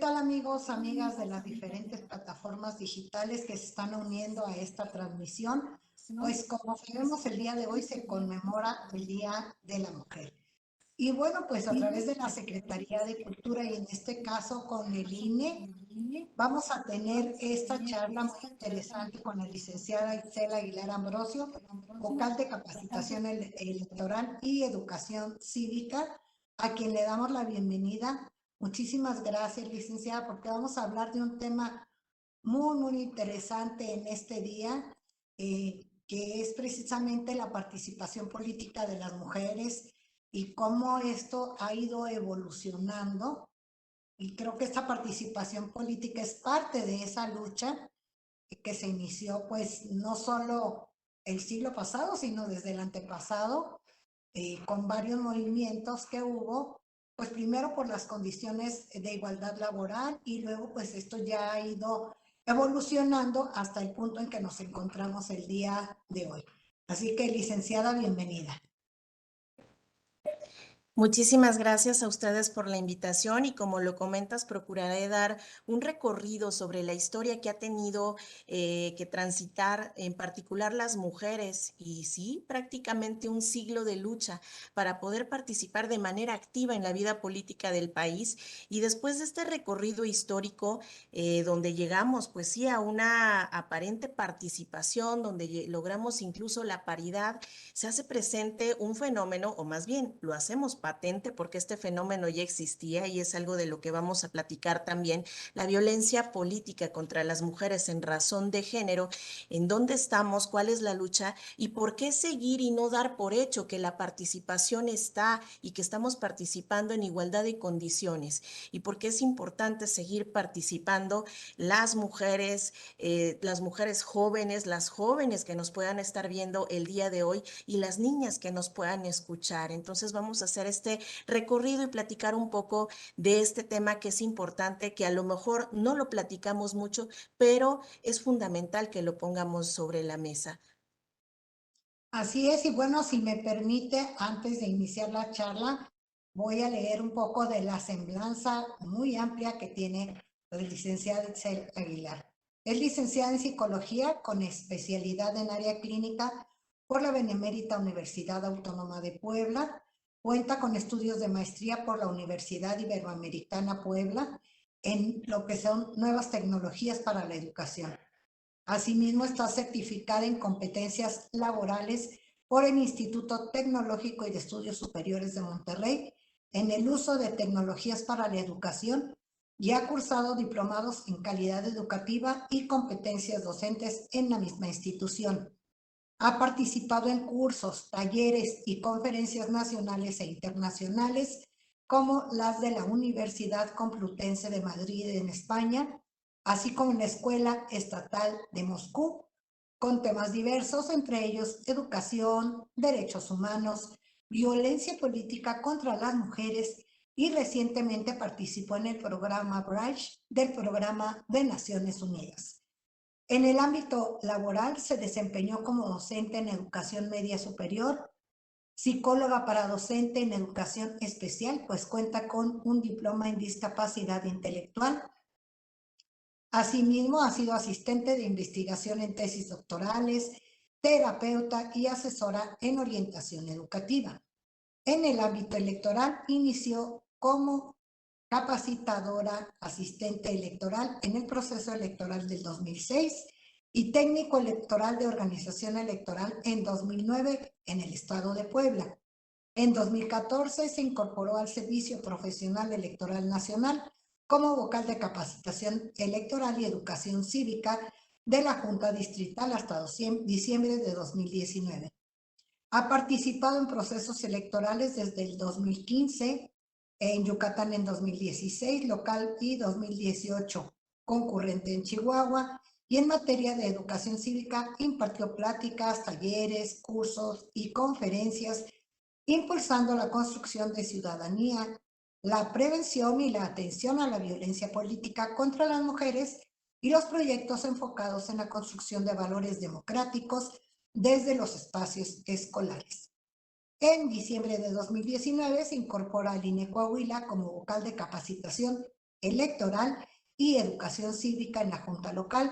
tal amigos, amigas de las diferentes plataformas digitales que se están uniendo a esta transmisión? Pues como sabemos, el día de hoy se conmemora el Día de la Mujer. Y bueno, pues a través de la Secretaría de Cultura y en este caso con el INE, vamos a tener esta charla muy interesante con la licenciada Itzel Aguilar Ambrosio, vocal de capacitación electoral y educación cívica, a quien le damos la bienvenida. Muchísimas gracias, licenciada, porque vamos a hablar de un tema muy interesante en este día, que es precisamente la participación política de las mujeres y cómo esto ha ido evolucionando. Y creo que esta participación política es parte de esa lucha que se inició, pues, no solo el siglo pasado, sino desde el antepasado, con varios movimientos que hubo, pues primero por las condiciones de igualdad laboral y luego pues esto ya ha ido evolucionando hasta el punto en que nos encontramos el día de hoy. Así que, licenciada, bienvenida. Muchísimas gracias a ustedes por la invitación y como lo comentas, procuraré dar un recorrido sobre la historia que ha tenido que transitar en particular las mujeres y sí, prácticamente un siglo de lucha para poder participar de manera activa en la vida política del país. Y después de este recorrido histórico, donde llegamos pues sí a una aparente participación, donde logramos incluso la paridad, se hace presente un fenómeno, o más bien lo hacemos patente porque este fenómeno ya existía y es algo de lo que vamos a platicar también, la violencia política contra las mujeres en razón de género, en dónde estamos, cuál es la lucha y por qué seguir y no dar por hecho que la participación está y que estamos participando en igualdad de condiciones y por qué es importante seguir participando las mujeres jóvenes, las jóvenes que nos puedan estar viendo el día de hoy y las niñas que nos puedan escuchar. Entonces vamos a hacer este recorrido y platicar un poco de este tema que es importante, que a lo mejor no lo platicamos mucho, pero es fundamental que lo pongamos sobre la mesa. Así es, y bueno, si me permite, antes de iniciar la charla, voy a leer un poco de la semblanza muy amplia que tiene la licenciada Itzel Aguilar. Es licenciada en psicología con especialidad en área clínica por la Benemérita Universidad Autónoma de Puebla. Cuenta con estudios de maestría por la Universidad Iberoamericana Puebla en lo que son nuevas tecnologías para la educación. Asimismo, está certificada en competencias laborales por el Instituto Tecnológico y de Estudios Superiores de Monterrey en el uso de tecnologías para la educación y ha cursado diplomados en calidad educativa y competencias docentes en la misma institución. Ha participado en cursos, talleres y conferencias nacionales e internacionales como las de la Universidad Complutense de Madrid en España, así como en la Escuela Estatal de Moscú, con temas diversos, entre ellos educación, derechos humanos, violencia política contra las mujeres y recientemente participó en el programa Bridge del Programa de Naciones Unidas. En el ámbito laboral se desempeñó como docente en educación media superior, psicóloga para docente en educación especial, pues cuenta con un diploma en discapacidad intelectual. Asimismo, ha sido asistente de investigación en tesis doctorales, terapeuta y asesora en orientación educativa. En el ámbito electoral inició como capacitadora, asistente electoral en el proceso electoral del 2006 y técnico electoral de organización electoral en 2009 en el estado de Puebla. En 2014 se incorporó al Servicio Profesional Electoral Nacional como vocal de capacitación electoral y educación cívica de la Junta Distrital hasta diciembre de 2019. Ha participado en procesos electorales desde el 2015, en Yucatán en 2016, local y 2018, concurrente en Chihuahua, y en materia de educación cívica impartió pláticas, talleres, cursos y conferencias, impulsando la construcción de ciudadanía, la prevención y la atención a la violencia política contra las mujeres y los proyectos enfocados en la construcción de valores democráticos desde los espacios escolares. En diciembre de 2019 se incorpora al INE Coahuila como vocal de capacitación electoral y educación cívica en la Junta Local,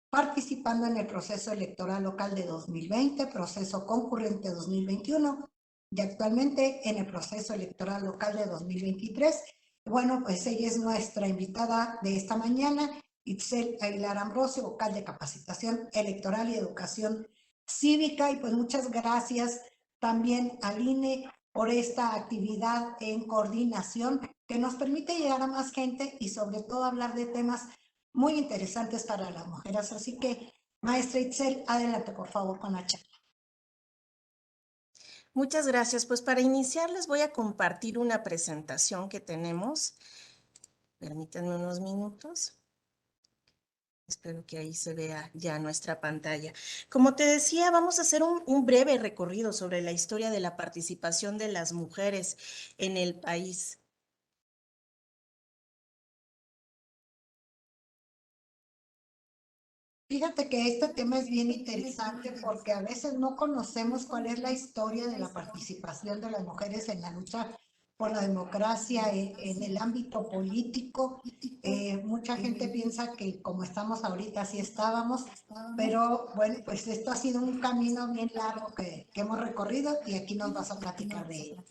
participando en el proceso electoral local de 2020, proceso concurrente 2021 y actualmente en el proceso electoral local de 2023. Bueno, pues ella es nuestra invitada de esta mañana, Itzel Aguilar Ambrosio, vocal de capacitación electoral y educación cívica. Y pues muchas gracias también al INE por esta actividad en coordinación que nos permite llegar a más gente y sobre todo hablar de temas muy interesantes para las mujeres. Así que, maestra Itzel, adelante por favor con la charla. Muchas gracias. Pues para iniciar les voy a compartir una presentación que tenemos. Permítanme unos minutos. Espero que ahí se vea ya nuestra pantalla. Como te decía, vamos a hacer un breve recorrido sobre la historia de la participación de las mujeres en el país. Fíjate que este tema es bien interesante porque a veces no conocemos cuál es la historia de la participación de las mujeres en la lucha por la democracia en el ámbito político. Mucha gente piensa que como estamos ahorita, así estábamos, pero bueno, pues esto ha sido un camino bien largo que hemos recorrido y aquí nos vas a platicar de ello.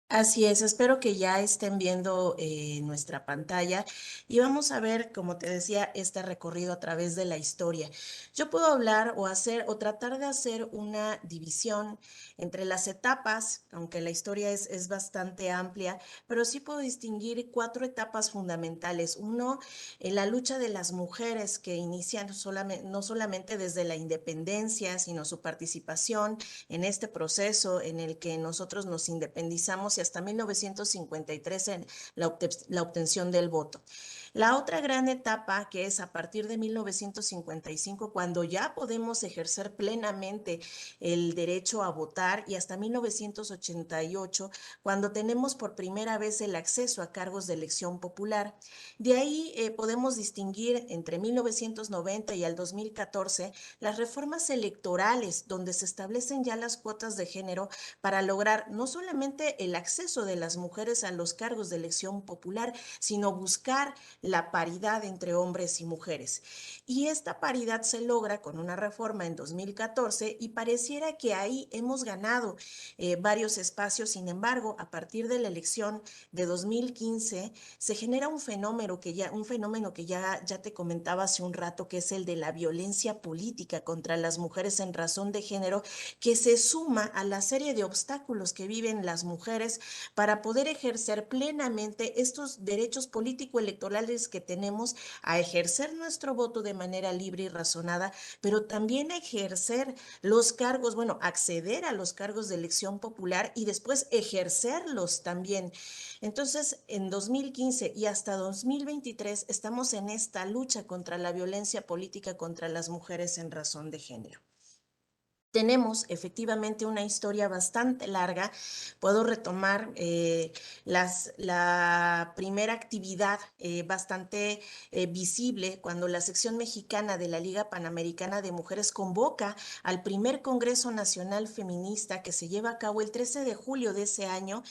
Así es, espero que ya estén viendo nuestra pantalla y vamos a ver, como te decía, este recorrido a través de la historia. Yo puedo hablar o hacer o tratar de hacer una división entre las etapas, aunque la historia es bastante amplia, pero sí puedo distinguir 4 etapas fundamentales. Uno, la lucha de las mujeres que inician no solamente desde la independencia, sino su participación en este proceso en el que nosotros nos independizamos y hasta 1953 en la obtención del voto. La otra gran etapa, que es a partir de 1955, cuando ya podemos ejercer plenamente el derecho a votar, y hasta 1988, cuando tenemos por primera vez el acceso a cargos de elección popular. De ahí podemos distinguir entre 1990 y el 2014 las reformas electorales, donde se establecen ya las cuotas de género para lograr no solamente el acceso de las mujeres a los cargos de elección popular, sino buscar la paridad entre hombres y mujeres. Y esta paridad se logra con una reforma en 2014 y pareciera que ahí hemos ganado varios espacios. Sin embargo, a partir de la elección de 2015 se genera un fenómeno que ya te comentaba hace un rato, que es el de la violencia política contra las mujeres en razón de género, que se suma a la serie de obstáculos que viven las mujeres para poder ejercer plenamente estos derechos político-electorales que tenemos, a ejercer nuestro voto de manera libre y razonada, pero también a ejercer los cargos, bueno, acceder a los cargos de elección popular y después ejercerlos también. Entonces, en 2015 y hasta 2023 estamos en esta lucha contra la violencia política contra las mujeres en razón de género. Tenemos efectivamente una historia bastante larga. Puedo retomar la primera actividad bastante visible cuando la sección mexicana de la Liga Panamericana de Mujeres convoca al primer Congreso Nacional Feminista, que se lleva a cabo el 13 de julio de ese año.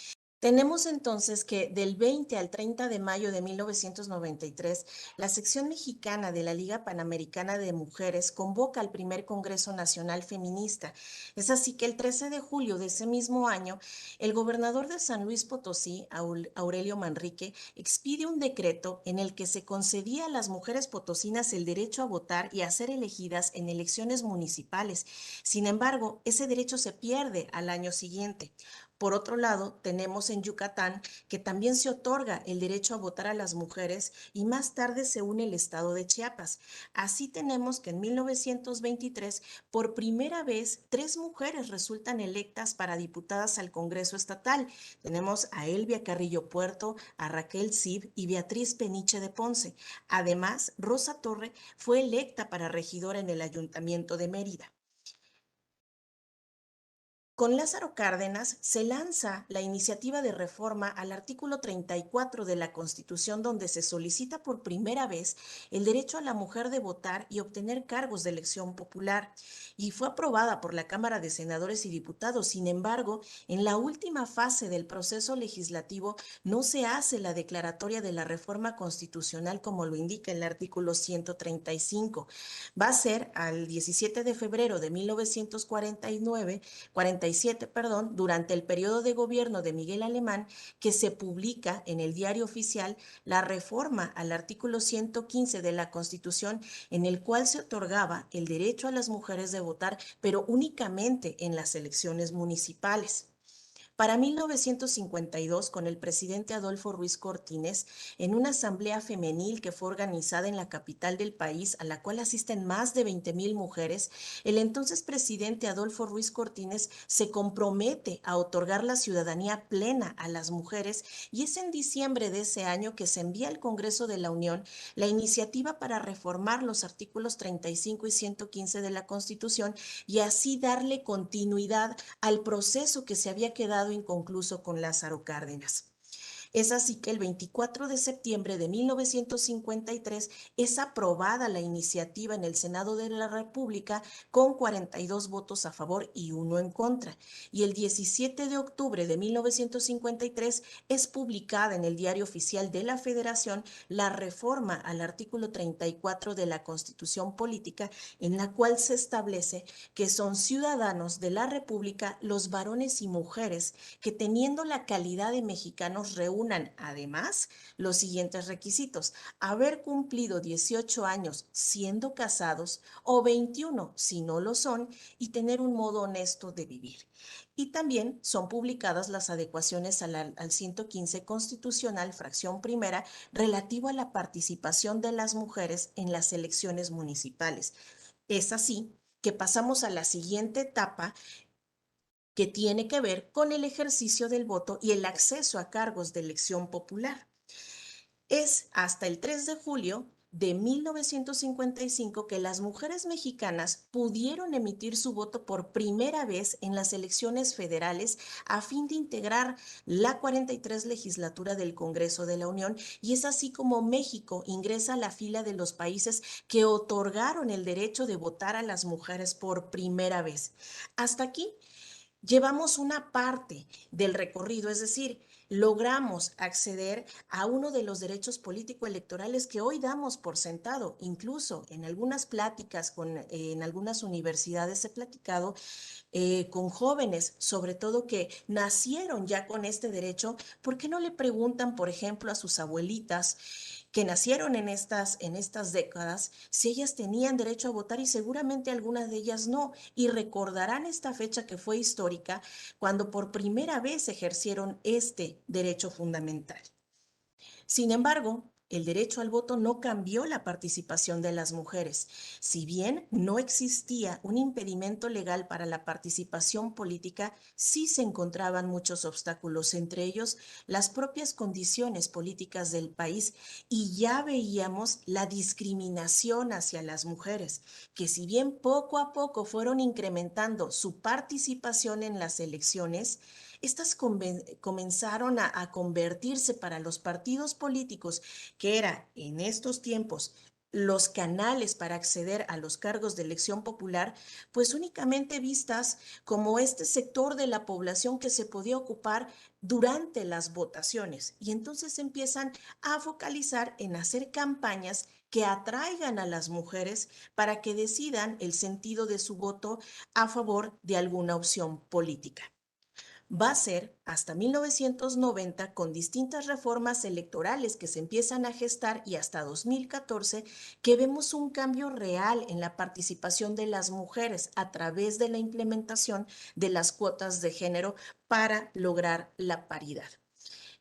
Tenemos entonces que del 20 al 30 de mayo de 1993, la sección mexicana de la Liga Panamericana de Mujeres convoca al primer Congreso Nacional Feminista. Es así que el 13 de julio de ese mismo año, el gobernador de San Luis Potosí, Aurelio Manrique, expide un decreto en el que se concedía a las mujeres potosinas el derecho a votar y a ser elegidas en elecciones municipales. Sin embargo, ese derecho se pierde al año siguiente. Por otro lado, tenemos en Yucatán que también se otorga el derecho a votar a las mujeres y más tarde se une el estado de Chiapas. Así tenemos que en 1923, por primera vez, 3 mujeres resultan electas para diputadas al Congreso Estatal. Tenemos a Elvia Carrillo Puerto, a Raquel Cid y Beatriz Peniche de Ponce. Además, Rosa Torre fue electa para regidora en el Ayuntamiento de Mérida. Con Lázaro Cárdenas se lanza la iniciativa de reforma al artículo 34 de la Constitución, donde se solicita por primera vez el derecho a la mujer de votar y obtener cargos de elección popular, y fue aprobada por la Cámara de Senadores y Diputados. Sin embargo, en la última fase del proceso legislativo no se hace la declaratoria de la reforma constitucional como lo indica el artículo 135. Va a ser al 17 de febrero de 1949 47, perdón, durante el periodo de gobierno de Miguel Alemán, que se publica en el Diario Oficial la reforma al artículo 115 de la Constitución, en el cual se otorgaba el derecho a las mujeres de votar, pero únicamente en las elecciones municipales. Para 1952, con el presidente Adolfo Ruiz Cortines, en una asamblea femenil que fue organizada en la capital del país, a la cual asisten más de 20,000 mujeres, el entonces presidente Adolfo Ruiz Cortines se compromete a otorgar la ciudadanía plena a las mujeres, y es en diciembre de ese año que se envía al Congreso de la Unión la iniciativa para reformar los artículos 35 y 115 de la Constitución y así darle continuidad al proceso que se había quedado inconcluso con Lázaro Cárdenas. Es así que el 24 de septiembre de 1953 es aprobada la iniciativa en el Senado de la República con 42 votos a favor y 1 en contra. Y el 17 de octubre de 1953 es publicada en el Diario Oficial de la Federación la reforma al artículo 34 de la Constitución Política, en la cual se establece que son ciudadanos de la República los varones y mujeres que, teniendo la calidad de mexicanos, reúnan además los siguientes requisitos: haber cumplido 18 años siendo casados o 21 si no lo son, y tener un modo honesto de vivir. Y también son publicadas las adecuaciones al 115 constitucional, fracción primera, relativo a la participación de las mujeres en las elecciones municipales. Es así que pasamos a la siguiente etapa, que tiene que ver con el ejercicio del voto y el acceso a cargos de elección popular. Es hasta el 3 de julio de 1955 que las mujeres mexicanas pudieron emitir su voto por primera vez en las elecciones federales a fin de integrar la 43 legislatura del Congreso de la Unión, y es así como México ingresa a la fila de los países que otorgaron el derecho de votar a las mujeres por primera vez. Hasta aquí llevamos una parte del recorrido, es decir, logramos acceder a uno de los derechos político-electorales que hoy damos por sentado. Incluso en algunas pláticas en algunas universidades he platicado con jóvenes, sobre todo que nacieron ya con este derecho. ¿Por qué no le preguntan, por ejemplo, a sus abuelitas que nacieron en estas décadas si ellas tenían derecho a votar? Y seguramente algunas de ellas no, y recordarán esta fecha que fue histórica, cuando por primera vez ejercieron este derecho fundamental. Sin embargo, el derecho al voto no cambió la participación de las mujeres. Si bien no existía un impedimento legal para la participación política, sí se encontraban muchos obstáculos, entre ellos las propias condiciones políticas del país, y ya veíamos la discriminación hacia las mujeres, que si bien poco a poco fueron incrementando su participación en las elecciones, estas comenzaron a convertirse para los partidos políticos, que era en estos tiempos los canales para acceder a los cargos de elección popular, pues únicamente vistas como este sector de la población que se podía ocupar durante las votaciones. Y entonces empiezan a focalizar en hacer campañas que atraigan a las mujeres para que decidan el sentido de su voto a favor de alguna opción política. Va a ser hasta 1990, con distintas reformas electorales que se empiezan a gestar, y hasta 2014, que vemos un cambio real en la participación de las mujeres a través de la implementación de las cuotas de género para lograr la paridad.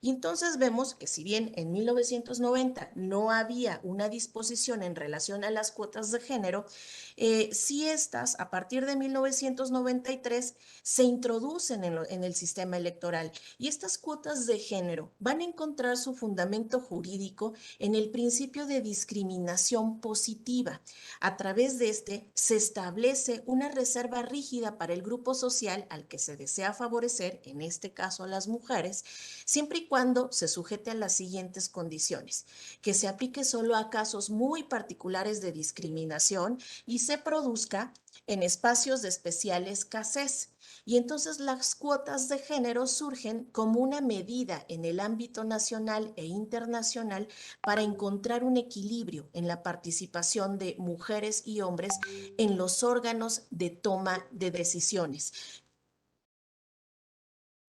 Y entonces vemos que si bien en 1990 no había una disposición en relación a las cuotas de género, sí estas, a partir de 1993, se introducen en el sistema electoral. Y estas cuotas de género van a encontrar su fundamento jurídico en el principio de discriminación positiva. A través de este se establece una reserva rígida para el grupo social al que se desea favorecer, en este caso a las mujeres, siempre y cuando se sujete a las siguientes condiciones: que se aplique solo a casos muy particulares de discriminación y se produzca en espacios de especial escasez. Y entonces las cuotas de género surgen como una medida en el ámbito nacional e internacional para encontrar un equilibrio en la participación de mujeres y hombres en los órganos de toma de decisiones.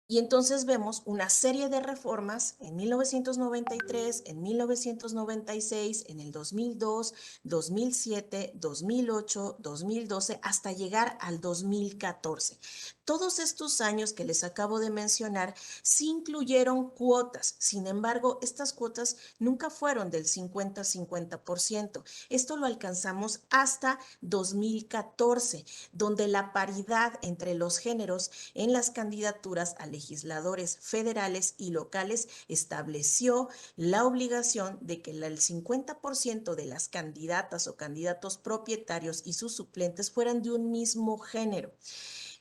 Y entonces vemos una serie de reformas en 1993, en 1996, en el 2002, 2007, 2008, 2012, hasta llegar al 2014. Todos estos años que les acabo de mencionar sí incluyeron cuotas. Sin embargo, estas cuotas nunca fueron del 50-50%. Esto lo alcanzamos hasta 2014, donde la paridad entre los géneros en las candidaturas a legisladores federales y locales estableció la obligación de que el 50% de las candidatas o candidatos propietarios y sus suplentes fueran de un mismo género.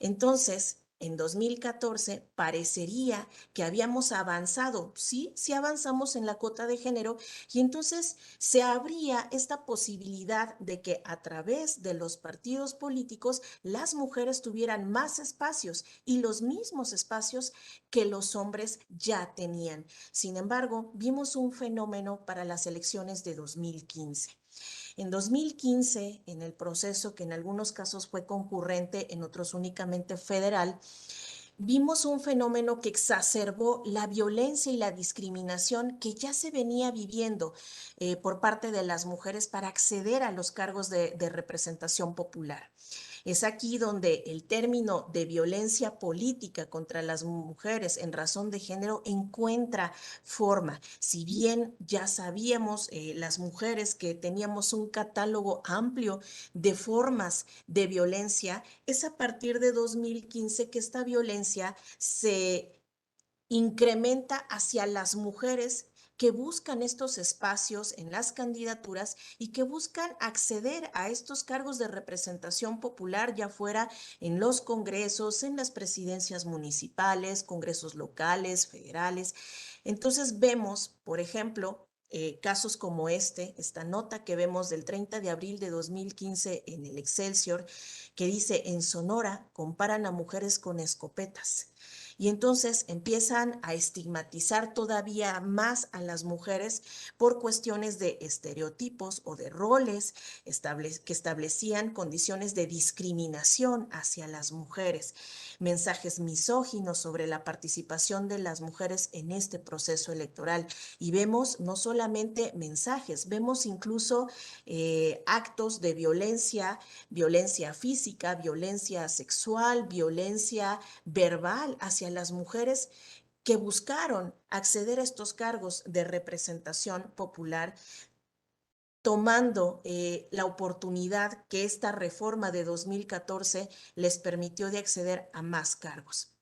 Entonces, en 2014 parecería que habíamos avanzado, sí, sí avanzamos en la cuota de género, y entonces se abría esta posibilidad de que a través de los partidos políticos las mujeres tuvieran más espacios y los mismos espacios que los hombres ya tenían. Sin embargo, vimos un fenómeno para las elecciones de 2015. En 2015, en el proceso que en algunos casos fue concurrente, en otros únicamente federal, vimos un fenómeno que exacerbó la violencia y la discriminación que ya se venía viviendo por parte de las mujeres para acceder a los cargos de representación popular. Es aquí donde el término de violencia política contra las mujeres en razón de género encuentra forma. Si bien ya sabíamos las mujeres que teníamos un catálogo amplio de formas de violencia, es a partir de 2015 que esta violencia se incrementa hacia las mujeres que buscan estos espacios en las candidaturas y que buscan acceder a estos cargos de representación popular, ya fuera en los congresos, en las presidencias municipales, congresos locales, federales. Entonces vemos, por ejemplo, casos como esta nota que vemos del 30 de abril de 2015 en el Excelsior, que dice: en Sonora comparan a mujeres con escopetas. Y entonces empiezan a estigmatizar todavía más a las mujeres por cuestiones de estereotipos o de roles que establecían condiciones de discriminación hacia las mujeres, mensajes misóginos sobre la participación de las mujeres en este proceso electoral. Y vemos no solamente mensajes, vemos incluso actos de violencia, violencia física, violencia sexual, violencia verbal hacia las mujeres que buscaron acceder a estos cargos de representación popular, tomando la oportunidad que esta reforma de 2014 les permitió de acceder a más cargos.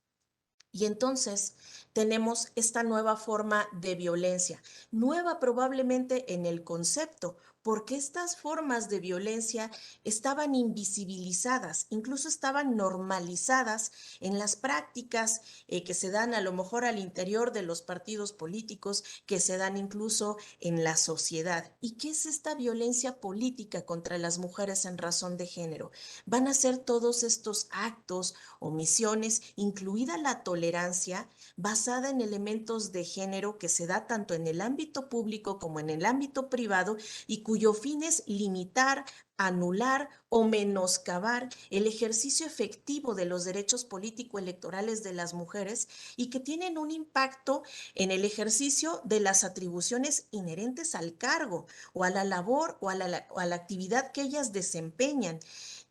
Y entonces tenemos esta nueva forma de violencia, nueva probablemente en el concepto, porque estas formas de violencia estaban invisibilizadas, incluso estaban normalizadas en las prácticas que se dan a lo mejor al interior de los partidos políticos, que se dan incluso en la sociedad. ¿Y qué es esta violencia política contra las mujeres en razón de género? Van a ser todos estos actos, omisiones, incluida la tolerancia, basada en elementos de género que se da tanto en el ámbito público como en el ámbito privado y cuyo fin es limitar, anular o menoscabar el ejercicio efectivo de los derechos político-electorales de las mujeres y que tienen un impacto en el ejercicio de las atribuciones inherentes al cargo o a la labor o a la actividad que ellas desempeñan.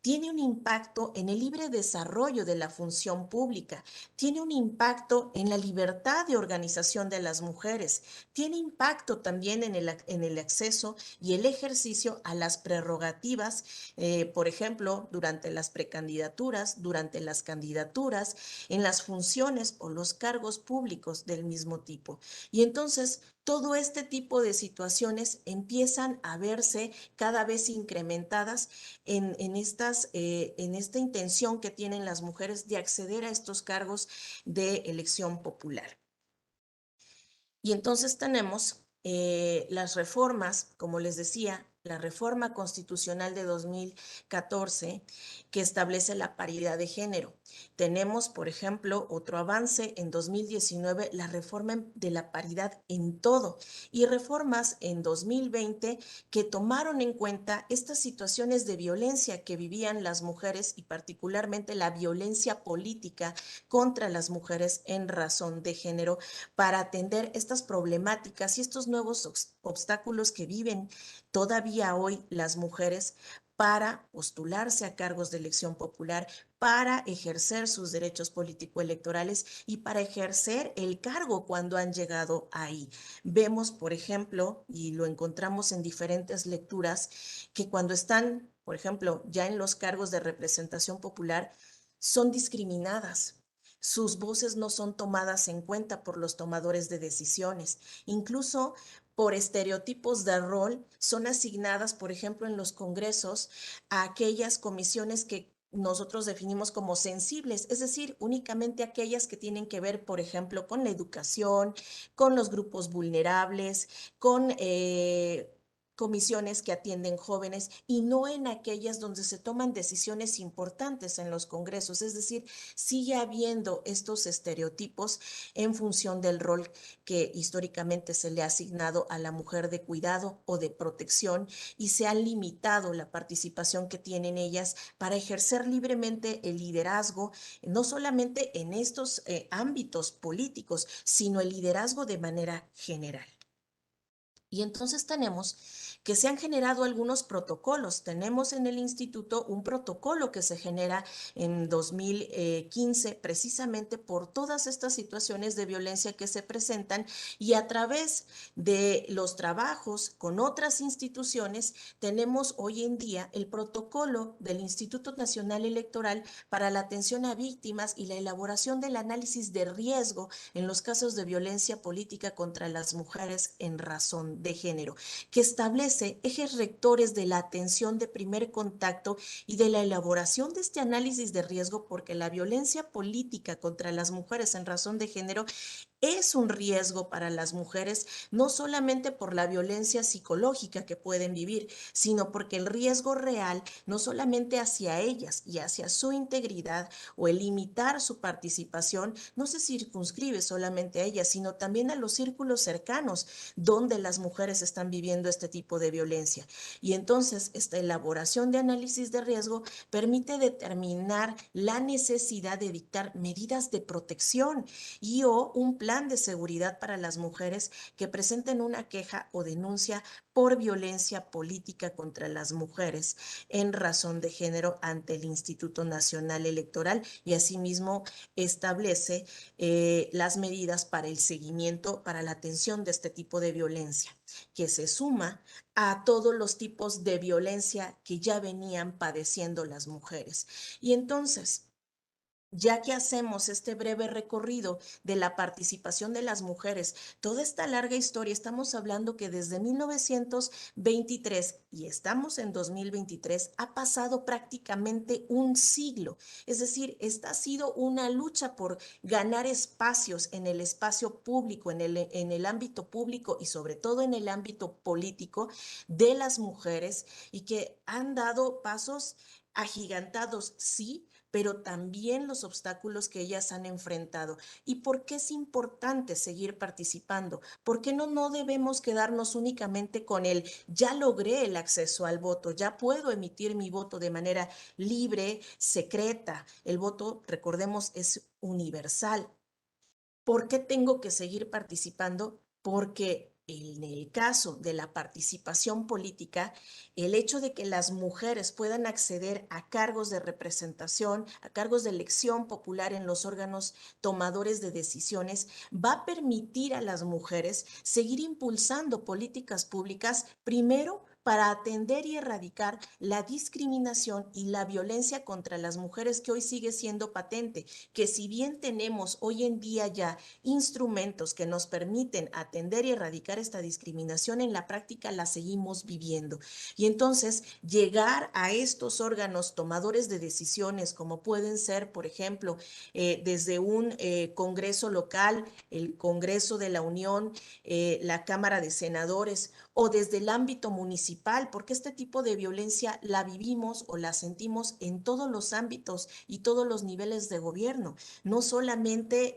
tiene un impacto en el libre desarrollo de la función pública, tiene un impacto en la libertad de organización de las mujeres, tiene impacto también en el acceso y el ejercicio a las prerrogativas, por ejemplo, durante las precandidaturas, durante las candidaturas, en las funciones o los cargos públicos del mismo tipo. Y entonces, todo este tipo de situaciones empiezan a verse cada vez incrementadas en esta intención que tienen las mujeres de acceder a estos cargos de elección popular. Y entonces tenemos las reformas, como les decía, la reforma constitucional de 2014 que establece la paridad de género. Tenemos, por ejemplo, otro avance en 2019, la reforma de la paridad en todo, y reformas en 2020 que tomaron en cuenta estas situaciones de violencia que vivían las mujeres y particularmente la violencia política contra las mujeres en razón de género para atender estas problemáticas y estos nuevos obstáculos que viven todavía hoy las mujeres para postularse a cargos de elección popular, para ejercer sus derechos político-electorales y para ejercer el cargo cuando han llegado ahí. Vemos, por ejemplo, y lo encontramos en diferentes lecturas, que cuando están, por ejemplo, ya en los cargos de representación popular, son discriminadas. Sus voces no son tomadas en cuenta por los tomadores de decisiones. Incluso por estereotipos de rol son asignadas, por ejemplo, en los congresos a aquellas comisiones que nosotros definimos como sensibles, es decir, únicamente aquellas que tienen que ver, por ejemplo, con la educación, con los grupos vulnerables, con comisiones que atienden jóvenes y no en aquellas donde se toman decisiones importantes en los congresos. Es decir, sigue habiendo estos estereotipos en función del rol que históricamente se le ha asignado a la mujer de cuidado o de protección y se ha limitado la participación que tienen ellas para ejercer libremente el liderazgo, no solamente en estos ámbitos políticos, sino el liderazgo de manera general. Y entonces tenemos que se han generado algunos protocolos. Tenemos en el instituto un protocolo que se genera en 2015 precisamente por todas estas situaciones de violencia que se presentan y a través de los trabajos con otras instituciones tenemos hoy en día el protocolo del Instituto Nacional Electoral para la atención a víctimas y la elaboración del análisis de riesgo en los casos de violencia política contra las mujeres en razón de género, que establece ejes rectores de la atención de primer contacto y de la elaboración de este análisis de riesgo, porque la violencia política contra las mujeres en razón de género es un riesgo para las mujeres, no solamente por la violencia psicológica que pueden vivir, sino porque el riesgo real, no solamente hacia ellas y hacia su integridad o el limitar su participación, no se circunscribe solamente a ellas, sino también a los círculos cercanos donde las mujeres están viviendo este tipo de violencia. Y entonces esta elaboración de análisis de riesgo permite determinar la necesidad de dictar medidas de protección y o un plan de seguridad para las mujeres que presenten una queja o denuncia por violencia política contra las mujeres en razón de género ante el Instituto Nacional Electoral y asimismo establece las medidas para el seguimiento, para la atención de este tipo de violencia, que se suma a todos los tipos de violencia que ya venían padeciendo las mujeres. Y entonces, ya que hacemos este breve recorrido de la participación de las mujeres, toda esta larga historia, estamos hablando que desde 1923 y estamos en 2023, ha pasado prácticamente un siglo. Es decir, esta ha sido una lucha por ganar espacios en el espacio público, en el ámbito público y sobre todo en el ámbito político de las mujeres y que han dado pasos agigantados, sí, pero también los obstáculos que ellas han enfrentado. ¿Y por qué es importante seguir participando? ¿Por qué no debemos quedarnos únicamente con el ya logré el acceso al voto, ya puedo emitir mi voto de manera libre, secreta? El voto, recordemos, es universal. ¿Por qué tengo que seguir participando? Porque En el caso de la participación política, el hecho de que las mujeres puedan acceder a cargos de representación, a cargos de elección popular en los órganos tomadores de decisiones, va a permitir a las mujeres seguir impulsando políticas públicas, primero para atender y erradicar la discriminación y la violencia contra las mujeres, que hoy sigue siendo patente, que si bien tenemos hoy en día ya instrumentos que nos permiten atender y erradicar esta discriminación, en la práctica la seguimos viviendo. Y entonces llegar a estos órganos tomadores de decisiones, como pueden ser, por ejemplo, desde un Congreso local, el Congreso de la Unión, la Cámara de Senadores, o desde el ámbito municipal, porque este tipo de violencia la vivimos o la sentimos en todos los ámbitos y todos los niveles de gobierno, no solamente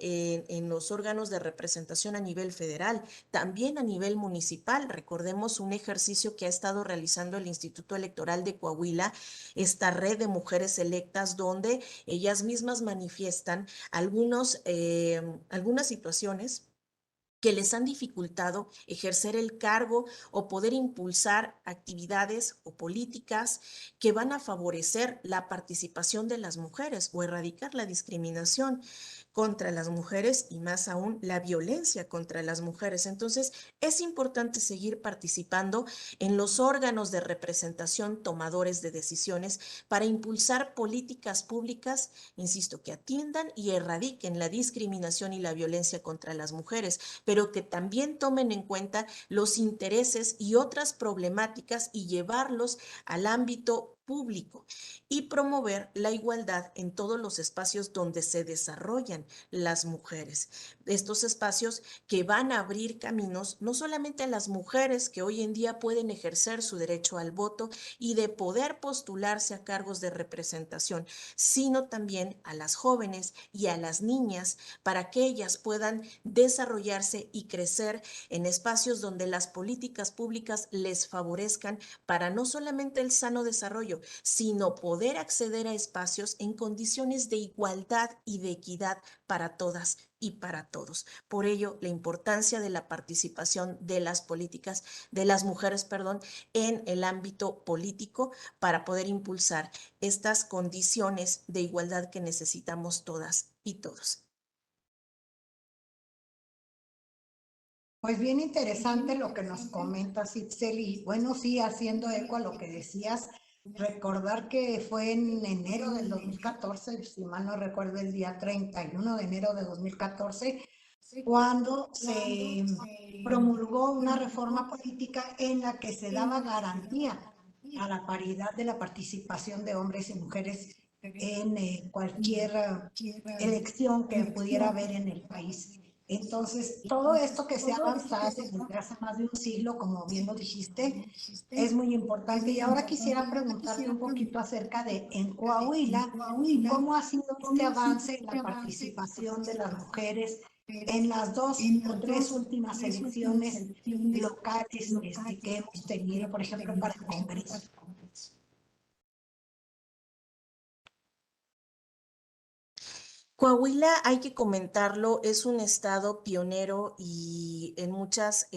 en los órganos de representación a nivel federal, también a nivel municipal. Recordemos un ejercicio que ha estado realizando el Instituto Electoral de Coahuila, esta red de mujeres electas, donde ellas mismas manifiestan algunas situaciones que les han dificultado ejercer el cargo o poder impulsar actividades o políticas que van a favorecer la participación de las mujeres o erradicar la discriminación contra las mujeres y más aún la violencia contra las mujeres. Entonces, es importante seguir participando en los órganos de representación tomadores de decisiones para impulsar políticas públicas, insisto, que atiendan y erradiquen la discriminación y la violencia contra las mujeres, pero que también tomen en cuenta los intereses y otras problemáticas y llevarlos al ámbito público y promover la igualdad en todos los espacios donde se desarrollan las mujeres. Estos espacios que van a abrir caminos no solamente a las mujeres que hoy en día pueden ejercer su derecho al voto y de poder postularse a cargos de representación, sino también a las jóvenes y a las niñas para que ellas puedan desarrollarse y crecer en espacios donde las políticas públicas les favorezcan para no solamente el sano desarrollo, sino poder acceder a espacios en condiciones de igualdad y de equidad para todas y para todos. Por ello, la importancia de la participación de las políticas, de las mujeres, perdón, en el ámbito político para poder impulsar estas condiciones de igualdad que necesitamos todas y todos. Pues bien interesante lo que nos comentas, Itzel, y bueno, sí, haciendo eco a lo que decías, recordar que fue en enero del 2014, si mal no recuerdo, el día 31 de enero de 2014, cuando se promulgó una reforma política en la que se daba garantía a la paridad de la participación de hombres y mujeres en cualquier elección que pudiera haber en el país. Entonces, todo esto que se ha avanzado desde hace más de un siglo, como bien lo dijiste, es muy importante. Y ahora quisiera preguntarte un poquito acerca de en Coahuila, ¿cómo ha sido este avance en la participación de las mujeres en las dos o tres últimas elecciones locales que hemos tenido, por ejemplo, para el Congreso? Coahuila, hay que comentarlo, es un estado pionero y en muchas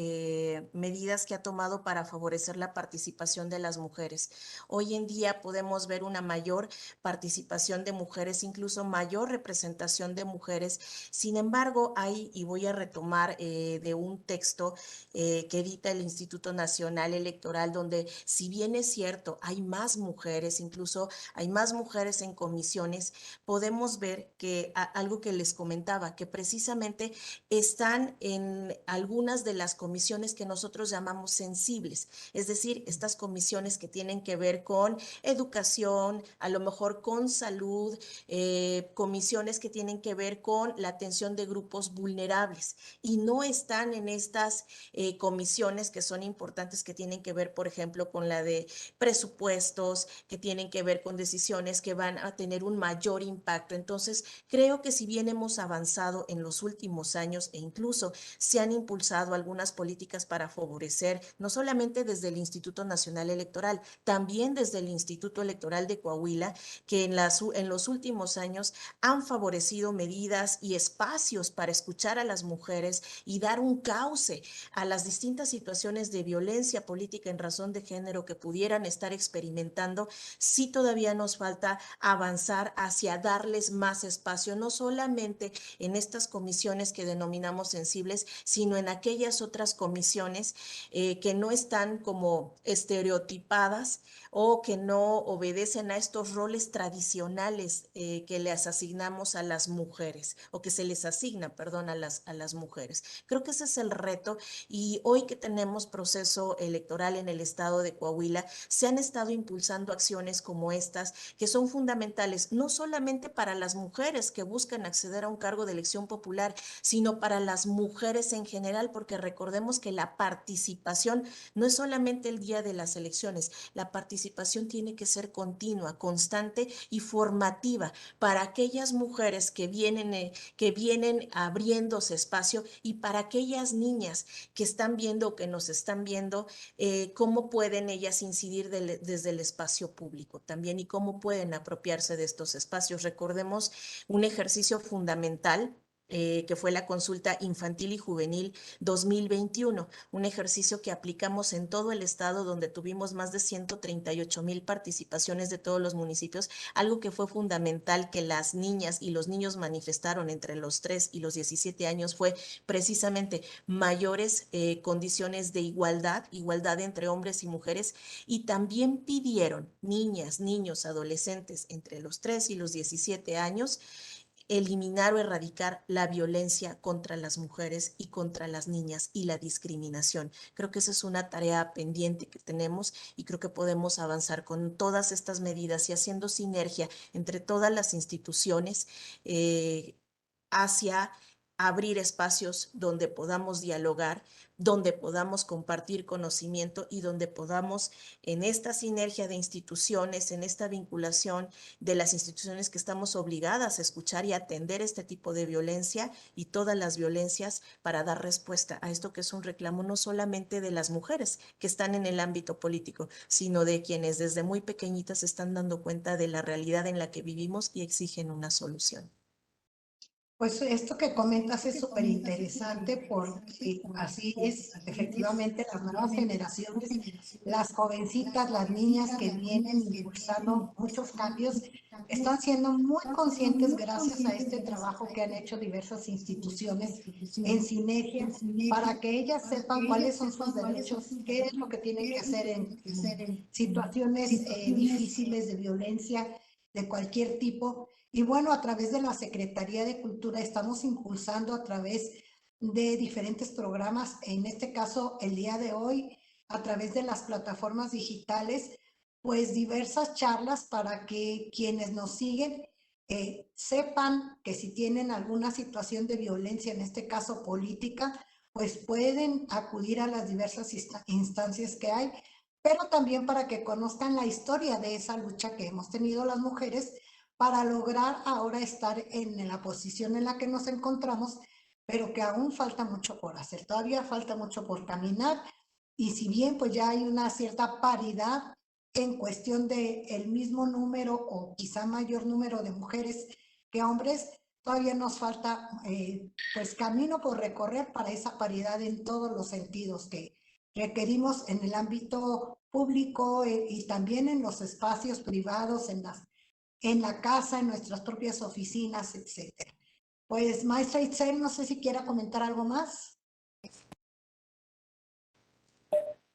medidas que ha tomado para favorecer la participación de las mujeres. Hoy en día podemos ver una mayor participación de mujeres, incluso mayor representación de mujeres. Sin embargo, hay, y voy a retomar de un texto que edita el Instituto Nacional Electoral, donde si bien es cierto, hay más mujeres, incluso hay más mujeres en comisiones, podemos ver que algo que les comentaba, que precisamente están en algunas de las comisiones que nosotros llamamos sensibles, es decir, estas comisiones que tienen que ver con educación, a lo mejor con salud, comisiones que tienen que ver con la atención de grupos vulnerables y no están en estas comisiones que son importantes, que tienen que ver, por ejemplo, con la de presupuestos, que tienen que ver con decisiones que van a tener un mayor impacto. Entonces, creo Creo que si bien hemos avanzado en los últimos años e incluso se han impulsado algunas políticas para favorecer, no solamente desde el Instituto Nacional Electoral, también desde el Instituto Electoral de Coahuila, que en los últimos años han favorecido medidas y espacios para escuchar a las mujeres y dar un cauce a las distintas situaciones de violencia política en razón de género que pudieran estar experimentando, sí todavía nos falta avanzar hacia darles más espacio, no solamente en estas comisiones que denominamos sensibles, sino en aquellas otras comisiones que no están como estereotipadas o que no obedecen a estos roles tradicionales que les asignamos a las mujeres o que se les asigna, perdón, a las mujeres. Creo que ese es el reto y hoy que tenemos proceso electoral en el estado de Coahuila, se han estado impulsando acciones como estas que son fundamentales, no solamente para las mujeres que buscan acceder a un cargo de elección popular, sino para las mujeres en general, porque recordemos que la participación no es solamente el día de las elecciones, la participación tiene que ser continua, constante y formativa para aquellas mujeres que vienen abriéndose espacio y para aquellas niñas que están viendo o que nos están viendo, cómo pueden ellas incidir desde el espacio público también y cómo pueden apropiarse de estos espacios. Recordemos un ejercicio fundamental que fue la consulta infantil y juvenil 2021, un ejercicio que aplicamos en todo el estado donde tuvimos más de 138,000 participaciones de todos los municipios, algo que fue fundamental que las niñas y los niños manifestaron entre los 3 y los 17 años fue precisamente mayores condiciones de igualdad entre hombres y mujeres, y también pidieron niñas, niños, adolescentes entre los 3 y los 17 años eliminar o erradicar la violencia contra las mujeres y contra las niñas y la discriminación. Creo que esa es una tarea pendiente que tenemos y creo que podemos avanzar con todas estas medidas y haciendo sinergia entre todas las instituciones hacia abrir espacios donde podamos dialogar, donde podamos compartir conocimiento y donde podamos, en esta sinergia de instituciones, en esta vinculación de las instituciones que estamos obligadas a escuchar y atender este tipo de violencia y todas las violencias para dar respuesta a esto que es un reclamo no solamente de las mujeres que están en el ámbito político, sino de quienes desde muy pequeñitas se están dando cuenta de la realidad en la que vivimos y exigen una solución. Pues esto que comentas es súper interesante porque así es, efectivamente, las nuevas generaciones, las jovencitas, las niñas que vienen impulsando muchos cambios, están siendo muy conscientes gracias a este trabajo que han hecho diversas instituciones en sinergia para que ellas sepan cuáles son sus derechos, qué es lo que tienen que hacer en situaciones difíciles de violencia de cualquier tipo. Y bueno, a través de la Secretaría de Cultura estamos impulsando a través de diferentes programas, en este caso el día de hoy, a través de las plataformas digitales, pues diversas charlas para que quienes nos siguen sepan que si tienen alguna situación de violencia, en este caso política, pues pueden acudir a las diversas instancias que hay, pero también para que conozcan la historia de esa lucha que hemos tenido las mujeres para lograr ahora estar en la posición en la que nos encontramos, pero que aún falta mucho por hacer, todavía falta mucho por caminar, y si bien pues ya hay una cierta paridad en cuestión de el mismo número o quizá mayor número de mujeres que hombres, todavía nos falta pues camino por recorrer para esa paridad en todos los sentidos que requerimos en el ámbito público y también en los espacios privados, en la casa, en nuestras propias oficinas, etcétera. Pues, maestra Itzel, no sé si quiera comentar algo más.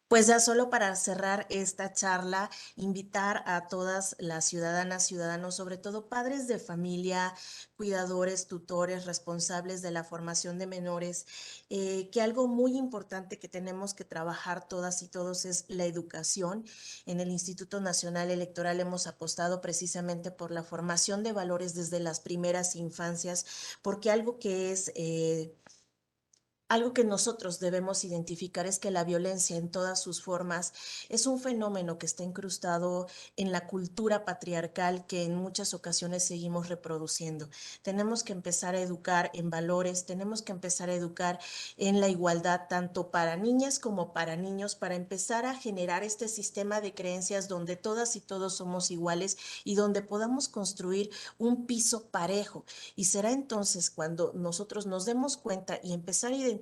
Pues ya solo para cerrar esta charla, invitar a todas las ciudadanas, ciudadanos, sobre todo padres de familia, cuidadores, tutores, responsables de la formación de menores, que algo muy importante que tenemos que trabajar todas y todos es la educación. En el Instituto Nacional Electoral hemos apostado precisamente por la formación de valores desde las primeras infancias, porque algo que es Algo que nosotros debemos identificar es que la violencia en todas sus formas es un fenómeno que está incrustado en la cultura patriarcal que en muchas ocasiones seguimos reproduciendo. Tenemos que empezar a educar en valores, tenemos que empezar a educar en la igualdad tanto para niñas como para niños, para empezar a generar este sistema de creencias donde todas y todos somos iguales y donde podamos construir un piso parejo. Y será entonces cuando nosotros nos demos cuenta y empezar a identificar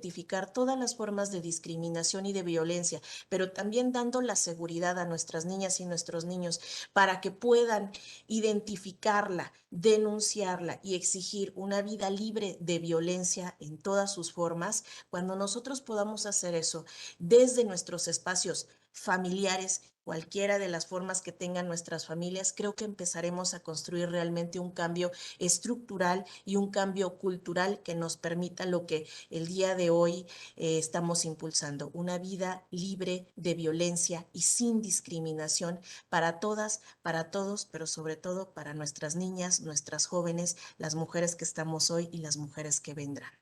todas las formas de discriminación y de violencia, pero también dando la seguridad a nuestras niñas y nuestros niños para que puedan identificarla, denunciarla y exigir una vida libre de violencia en todas sus formas. Cuando nosotros podamos hacer eso desde nuestros espacios familiares, cualquiera de las formas que tengan nuestras familias, creo que empezaremos a construir realmente un cambio estructural y un cambio cultural que nos permita lo que el día de hoy estamos impulsando, una vida libre de violencia y sin discriminación para todas, para todos, pero sobre todo para nuestras niñas, nuestras jóvenes, las mujeres que estamos hoy y las mujeres que vendrán.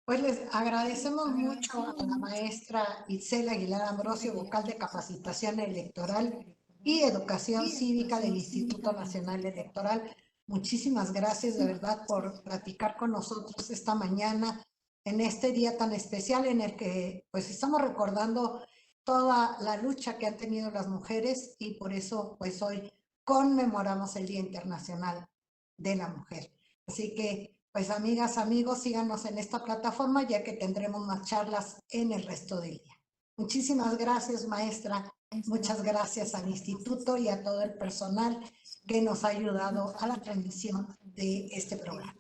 Pues les agradecemos mucho a la maestra Itzel Aguilar Ambrosio, vocal de capacitación electoral y educación cívica del Instituto Nacional Electoral. Muchísimas gracias de verdad por platicar con nosotros esta mañana en este día tan especial en el que pues estamos recordando toda la lucha que han tenido las mujeres y por eso pues hoy conmemoramos el Día Internacional de la Mujer. Así que pues amigas, amigos, síganos en esta plataforma ya que tendremos más charlas en el resto del día. Muchísimas gracias, maestra. Muchas gracias al instituto y a todo el personal que nos ha ayudado a la transmisión de este programa.